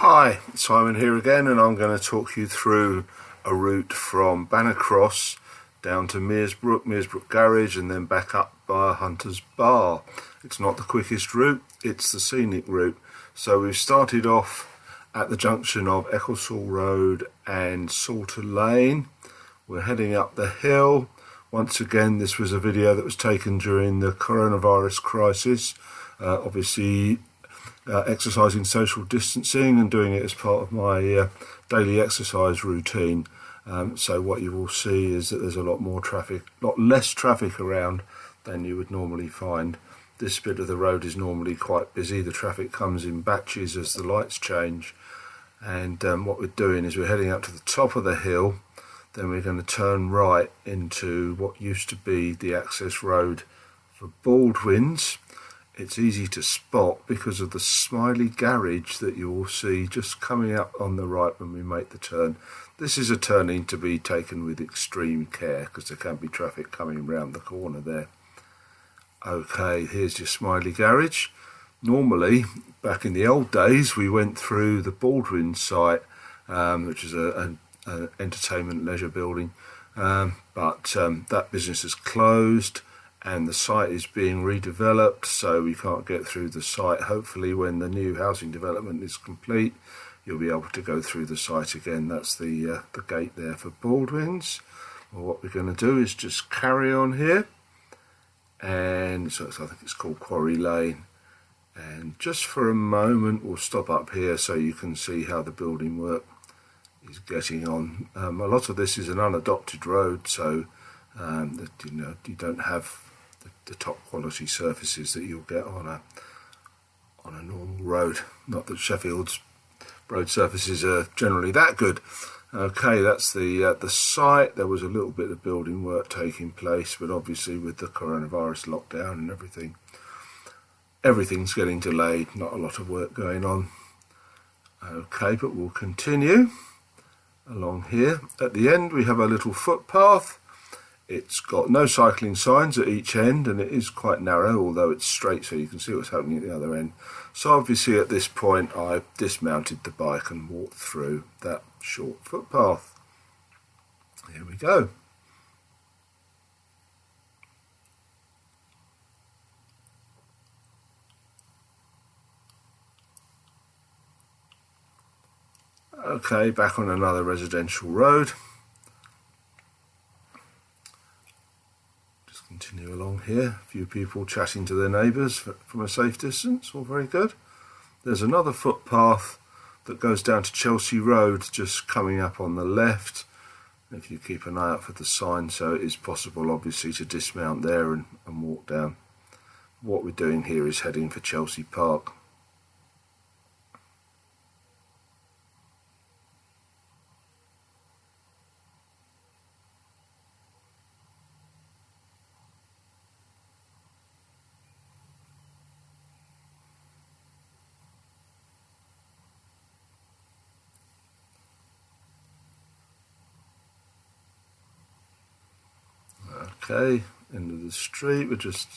Hi, Simon here again, and I'm going to talk you through a route from Banner Cross down to Meersbrook Garage, and then back up by Hunter's Bar. It's not the quickest route, it's the scenic route. So we've started off at the junction of Ecclesall Road and Salter Lane. We're heading up the hill. Once again, this was a video that was taken during the coronavirus crisis. Obviously exercising social distancing and doing it as part of my daily exercise routine. So what you will see is that there's a lot less traffic around than you would normally find. This bit of the road is normally quite busy. The traffic comes in batches as the lights change. And what we're doing is we're heading up to the top of the hill. Then we're going to turn right into what used to be the access road for Baldwin's. It's easy to spot because of the smiley garage that you will see just coming up on the right when we make the turn. This is a turning to be taken with extreme care because there can be traffic coming round the corner there. Okay, here's your smiley garage. Normally, back in the old days, we went through the Baldwin site, which is an entertainment leisure building, but that business is closed. And the site is being redeveloped, so we can't get through the site. Hopefully when the new housing development is complete, you'll be able to go through the site again. That's the gate there for Baldwin's. Well, what we're going to do is just carry on here, and so I think it's called Quarry Lane. And just for a moment we'll stop up here so you can see how the building work is getting on. A lot of this is an unadopted road, so that, you don't have the top quality surfaces that you'll get on a normal road. Not that Sheffield's road surfaces are generally that good. Okay, that's the site. There was a little bit of building work taking place, but obviously with the coronavirus lockdown and everything's getting delayed. Not a lot of work going on. Okay, but we'll continue along here. At the end we have a little footpath. It's got no cycling signs at each end, and it is quite narrow, although it's straight so you can see what's happening at the other end. So obviously at this point I dismounted the bike and walked through that short footpath. Here we go. Okay, back on another residential road. Continue along here, a few people chatting to their neighbours from a safe distance, all very good. There's another footpath that goes down to Chelsea Road, just coming up on the left. If you keep an eye out for the sign, so it is possible obviously to dismount there and walk down. What we're doing here is heading for Chelsea Park. Okay, end of the street, we're just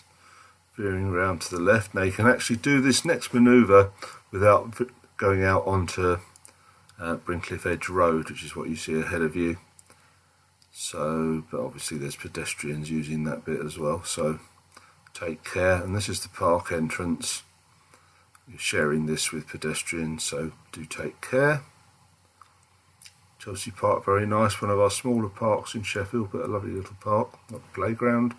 veering around to the left. Now you can actually do this next manoeuvre without going out onto Brincliffe Edge Road, which is what you see ahead of you. So, but obviously there's pedestrians using that bit as well, so take care. And this is the park entrance. You're sharing this with pedestrians, so do take care. Chelsea Park, very nice, one of our smaller parks in Sheffield, but a lovely little park, not a playground.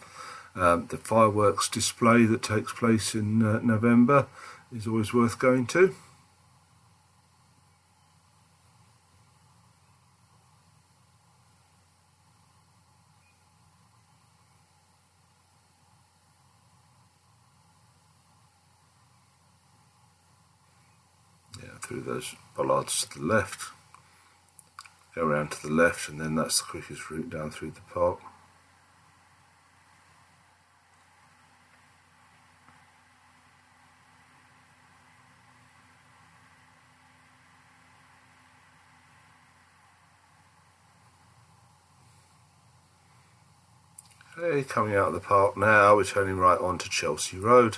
The fireworks display that takes place in November is always worth going to. Yeah, through those bollards to the left. Go around to the left, and then that's the quickest route down through the park. Okay, coming out of the park now, we're turning right onto Chelsea Road.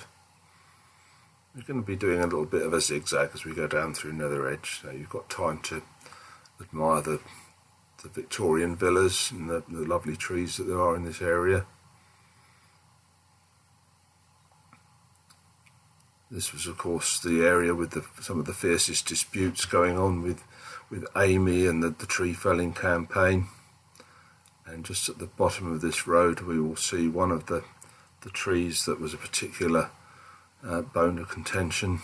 We're going to be doing a little bit of a zigzag as we go down through Nether Edge, so you've got time to admire the Victorian villas and the lovely trees that there are in this area. This was of course the area with some of the fiercest disputes going on with Amy and the tree felling campaign. And just at the bottom of this road we will see one of the trees that was a particular bone of contention.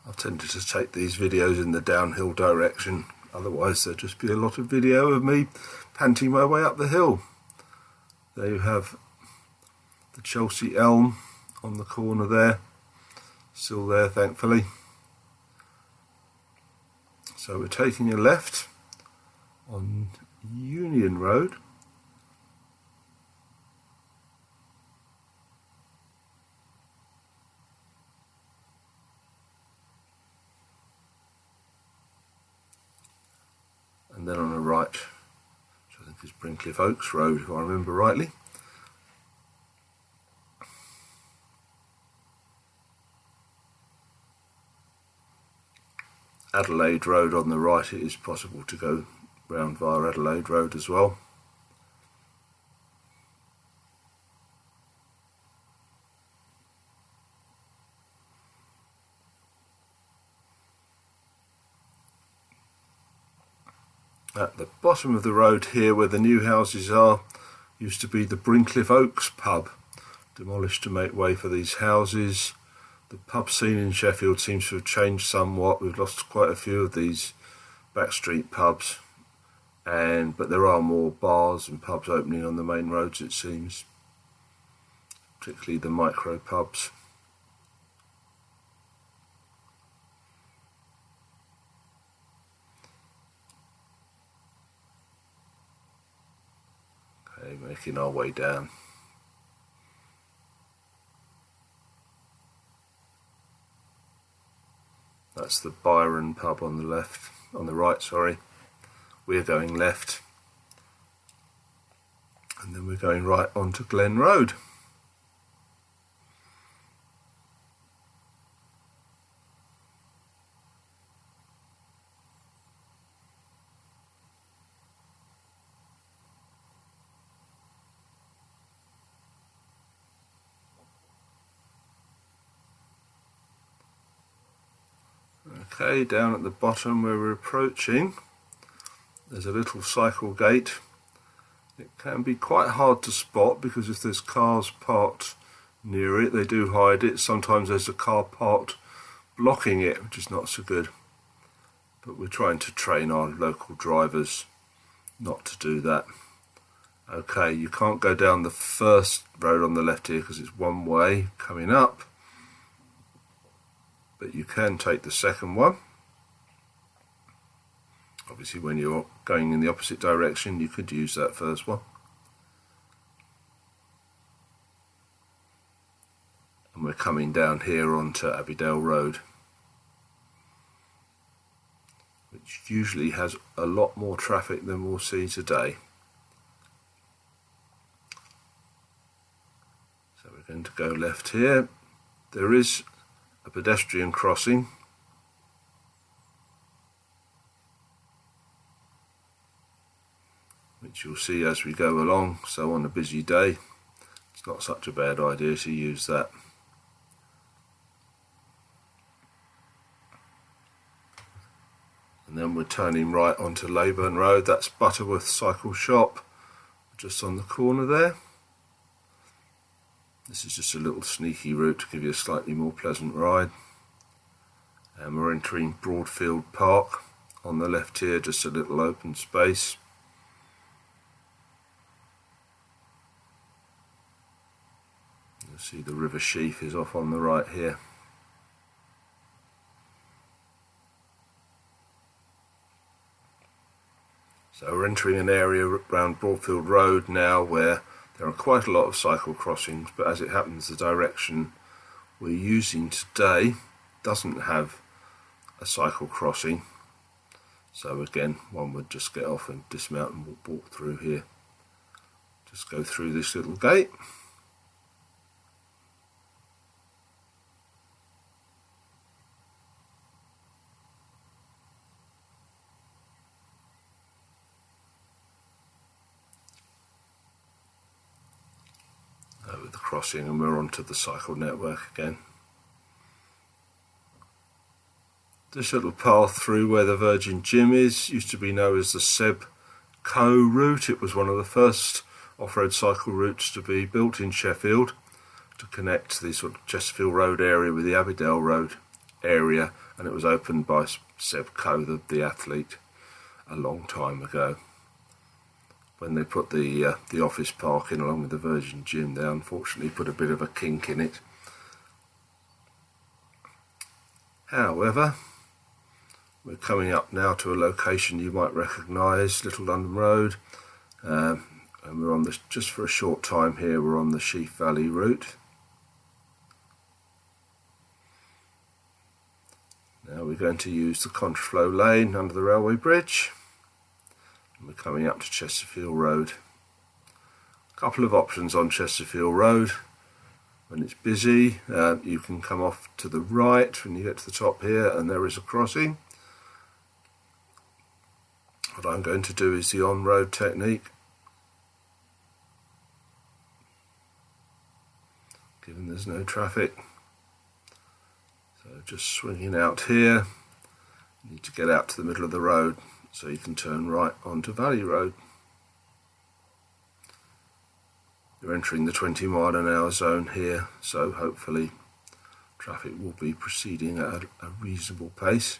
I've tended to take these videos in the downhill direction, otherwise there'd just be a lot of video of me panting my way up the hill. There you have the Chelsea elm on the corner there, still there thankfully. So we're taking a left on Union Road. And then on the right, which I think is Brincliffe Oaks Road, if I remember rightly. Adelaide Road on the right, it is possible to go round via Adelaide Road as well. At the bottom of the road here, where the new houses are, used to be the Brincliffe Oaks pub, demolished to make way for these houses. The pub scene in Sheffield seems to have changed somewhat. We've lost quite a few of these backstreet pubs, but there are more bars and pubs opening on the main roads, it seems, particularly the micro pubs. Making our way down. That's the Byron pub on the right, sorry. We're going left. And then we're going right onto Glen Road. Okay, down at the bottom where we're approaching, there's a little cycle gate. It can be quite hard to spot because if there's cars parked near it, they do hide it. Sometimes there's a car parked blocking it, which is not so good. But we're trying to train our local drivers not to do that. Okay, you can't go down the first road on the left here because it's one way coming up. But you can take the second one. Obviously when you're going in the opposite direction you could use that first one. And we're coming down here onto Abbeydale Road, which usually has a lot more traffic than we'll see today. So we're going to go left here. There is a pedestrian crossing, which you'll see as we go along, so on a busy day it's not such a bad idea to use that. And then we're turning right onto Leyburn Road. That's Butterworth Cycle Shop, just on the corner there. This is just a little sneaky route to give you a slightly more pleasant ride. And we're entering Broadfield Park on the left here, just a little open space. You'll see the River Sheaf is off on the right here. So we're entering an area around Broadfield Road now where There are quite a lot of cycle crossings, but as it happens, the direction we're using today doesn't have a cycle crossing. So again, one would just get off and dismount and walk through here. Just go through this little gate. Over the crossing, and we're onto the cycle network again. This little path through where the Virgin Gym is used to be known as the Seb Co route. It was one of the first off-road cycle routes to be built in Sheffield to connect the sort of Chesterfield Road area with the Abbeydale Road area, and it was opened by Seb Co, the athlete, a long time ago. When they put the office park in along with the Virgin Gym, they unfortunately put a bit of a kink in it. However, we're coming up now to a location you might recognise, Little London Road, and we're on this just for a short time here. We're on the Sheaf Valley route. Now we're going to use the contraflow lane under the railway bridge. We're coming up to Chesterfield Road. A couple of options on Chesterfield Road. When it's busy, you can come off to the right when you get to the top here, and there is a crossing. What I'm going to do is the on-road technique. Given there's no traffic. So just swinging out here, you need to get out to the middle of the road, so you can turn right onto Valley Road. You're entering the 20-mile-an-hour zone here, so hopefully traffic will be proceeding at a reasonable pace.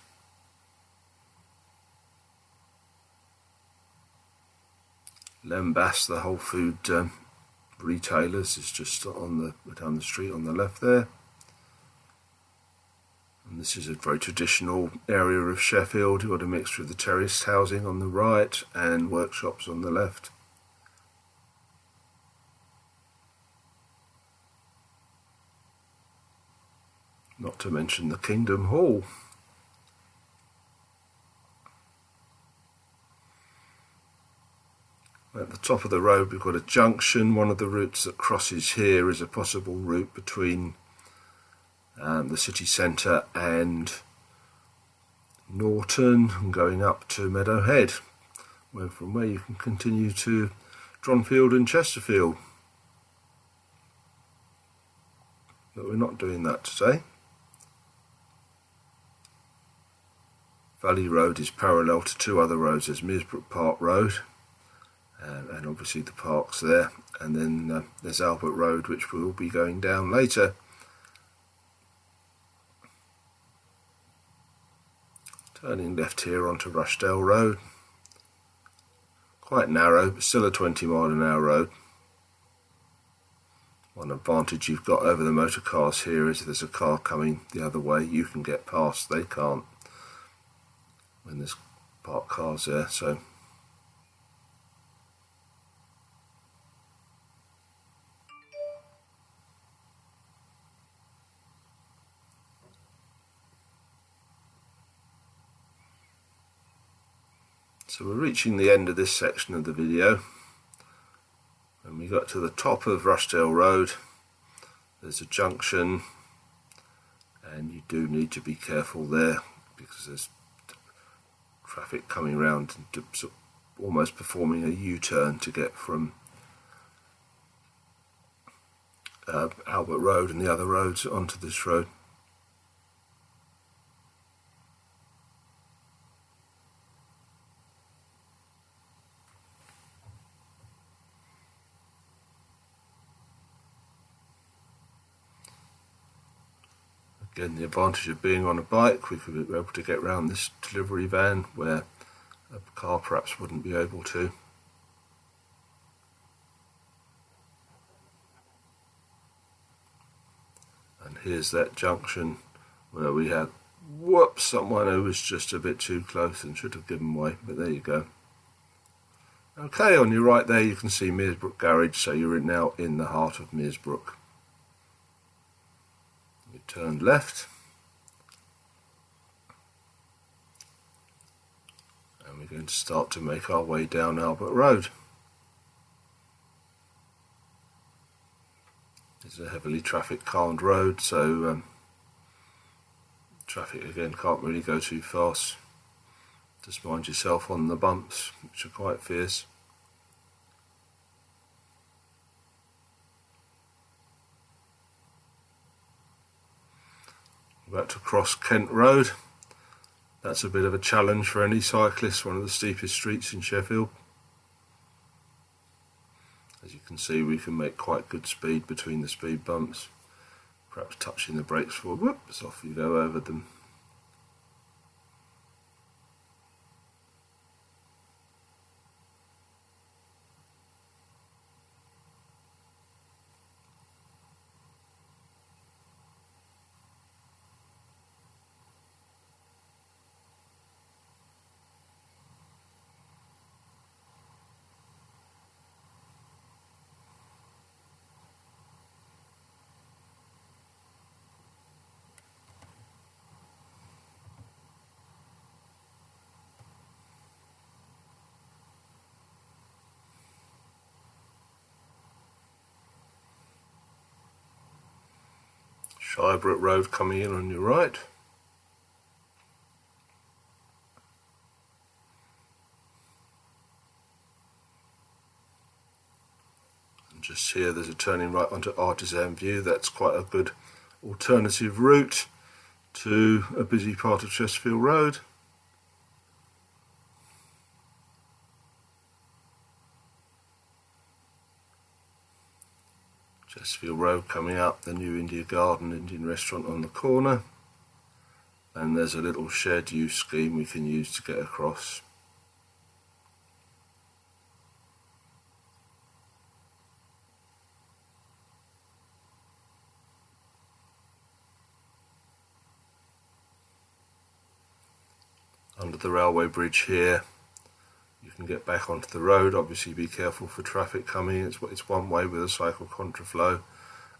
Lembas, the whole food retailers, is just down the street on the left there. And this is a very traditional area of Sheffield. You've got a mixture of the terraced housing on the right and workshops on the left. Not to mention the Kingdom Hall. At the top of the road we've got a junction. One of the routes that crosses here is a possible route between the city centre and Norton, and going up to Meadowhead, from where you can continue to Dronfield and Chesterfield. But we're not doing that today. Valley Road is parallel to two other roads. There's Meersbrook Park Road, and obviously the parks there, and then there's Albert Road, which we'll be going down later. Turning left here onto Rushdale Road. Quite narrow, but still a 20-mile-an-hour road. One advantage you've got over the motor cars here is if there's a car coming the other way, you can get past. They can't when there's parked cars there. So we're reaching the end of this section of the video. When we got to the top of Rushdale Road, there's a junction, and you do need to be careful there because there's traffic coming around and almost performing a U-turn to get from Albert Road and the other roads onto this road. Again, the advantage of being on a bike, we could be able to get around this delivery van where a car perhaps wouldn't be able to. And here's that junction where we had, someone who was just a bit too close and should have given way, but there you go. Okay, on your right there you can see Meersbrook Garage, so you're now in the heart of Meersbrook. You turn left and we're going to start to make our way down Albert Road. It's a heavily traffic calmed road, so traffic again can't really go too fast. Just mind yourself on the bumps, which are quite fierce. We're about to cross Kent Road. That's a bit of a challenge for any cyclist, one of the steepest streets in Sheffield. As you can see, we can make quite good speed between the speed bumps, perhaps touching the brakes for whoops, off you go over them. Sheffield Road coming in on your right. And just here there's a turning right onto Artisan View. That's quite a good alternative route to a busy part of Sheffield Road. Sheffield Road coming up, the new India Garden Indian restaurant on the corner, and there's a little shared use scheme we can use to get across. Under the railway bridge here you can get back onto the road. Obviously be careful for traffic coming, it's one way with a cycle contraflow,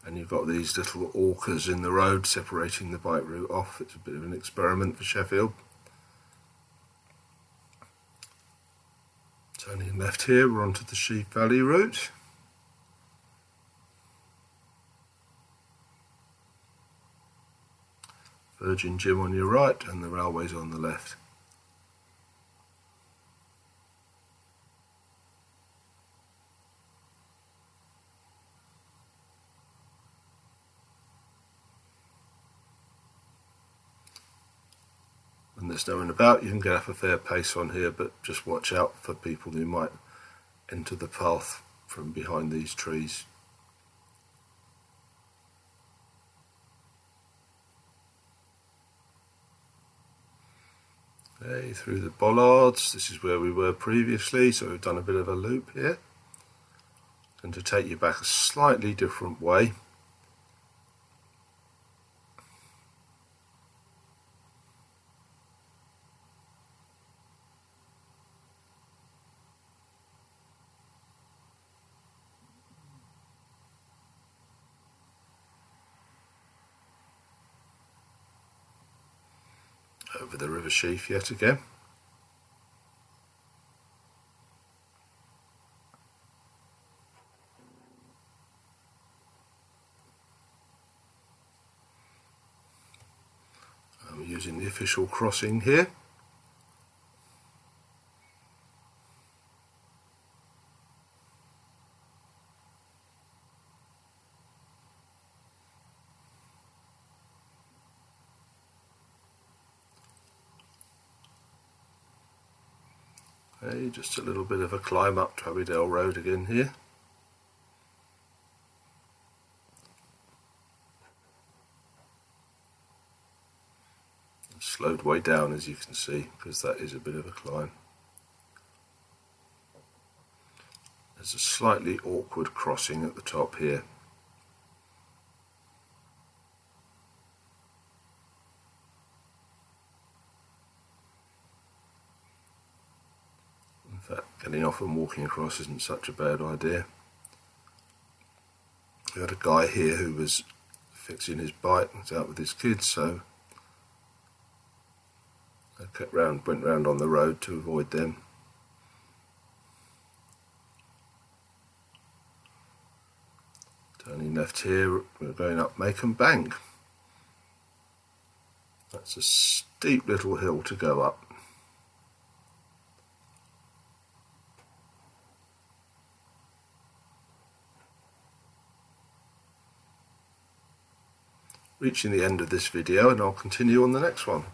and you've got these little orcas in the road separating the bike route off. It's a bit of an experiment for Sheffield. Turning left here, we're onto the Sheep Valley route. Virgin Gym on your right and the railways on the left. When there's no one about, you can get up a fair pace on here, but just watch out for people who might enter the path from behind these trees. Okay, through the bollards, this is where we were previously, so we've done a bit of a loop here. And to take you back a slightly different way. Over the River Sheaf yet again. I'm using the official crossing here. Okay, just a little bit of a climb up Trabbydale Road again here. Slowed way down, as you can see, because that is a bit of a climb. There's a slightly awkward crossing at the top here. In fact, getting off and walking across isn't such a bad idea. We had a guy here who was fixing his bike, was out with his kids, so I went round on the road to avoid them. Turning left here, we're going up Macon Bank. That's a steep little hill to go up. Reaching the end of this video, and I'll continue on the next one.